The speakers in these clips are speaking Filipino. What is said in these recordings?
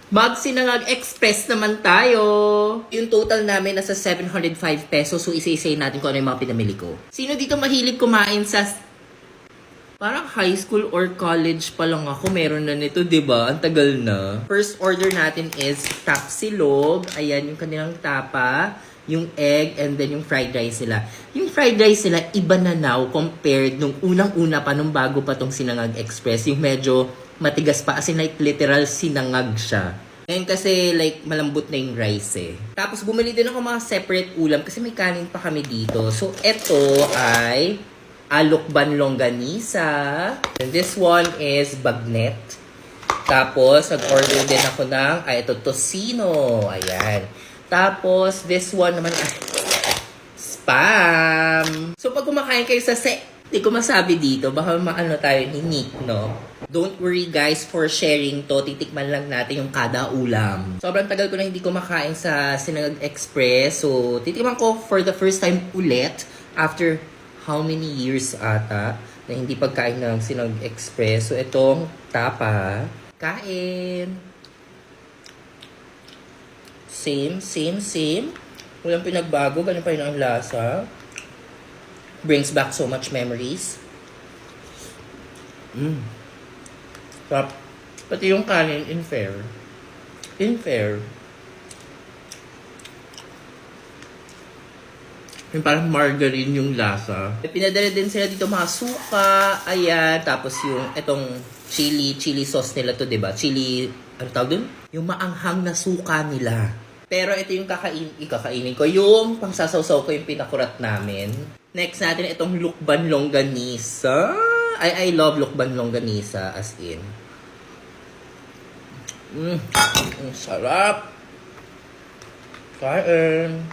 Magsinangag Express naman tayo. Yung total namin nasa 705 pesos. So, isa-isay natin kung ano yung mga pinamili ko. Sino dito mahilig kumain sa... Parang high school or college pa lang ako. Meron na nito, diba? Ang tagal na. First order natin is tapsilog. Ayan, yung kanilang tapa. Yung egg, and then yung fried rice nila. Yung fried rice nila, iba na now compared nung unang-una pa, nung bago pa tong Sinangag Express. Yung medyo matigas pa, as in like literal sinangag siya. Ngayon kasi like malambot na yung rice eh. Tapos bumili din ako mga separate ulam kasi may kanin pa kami dito. So ito ay alokban longganisa. And this one is bagnet. Tapos nag-order din ako ng ito tocino. Ayan. Tapos this one naman ay spam. So pag kumakain kayo sa di ko masabi dito, baka maano tayo ni Nick, no? Don't worry guys for sharing to. Titikman lang natin yung kada ulam. Sobrang tagal ko na hindi kumakain sa Sinangag Express. So, titikman ko for the first time ulit after how many years ata na hindi pagkain ng Sinangag Express. So, itong tapa. Kain. Same. Walang pinagbago. Ganun pa rin ang lasa. Brings back so much memories. Sarap. Pati yung kanin, in fair. Yung parang margarine yung lasa. Pinadala din sila dito mga suka. Ayan. Tapos yung itong chili sauce nila to, diba? Chili, ano tawag dun? Yung maanghang na suka nila. Pero ito yung kakainin ko. Yung pangsasawsaw ko yung pinakurat namin. Next natin itong lukban longganisa. I love lukban longganisa as in. Sarap. Kain.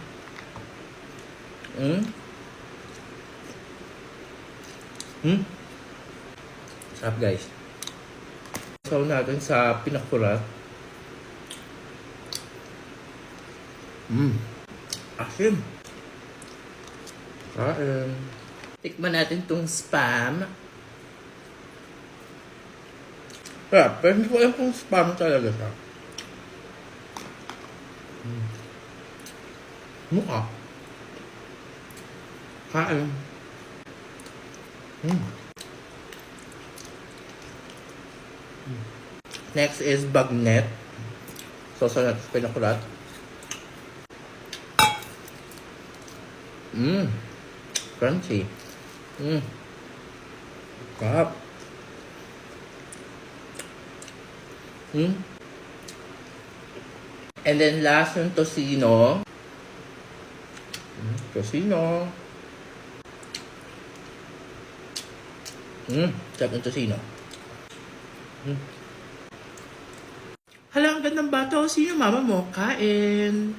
Sarap guys. So natin sa pinakurat. Asim. Kain. Tikman natin tong spam. Pero hindi ko alam kung spam talaga siya. Mukha. Kain. Next is bagnet. Sauce natin sa pinakulat. Crunchy. Sarap. And then last yung tocino. Tocino. Sarap yung tocino. Hala, ang gandang bata. Sino mama mo? Kain.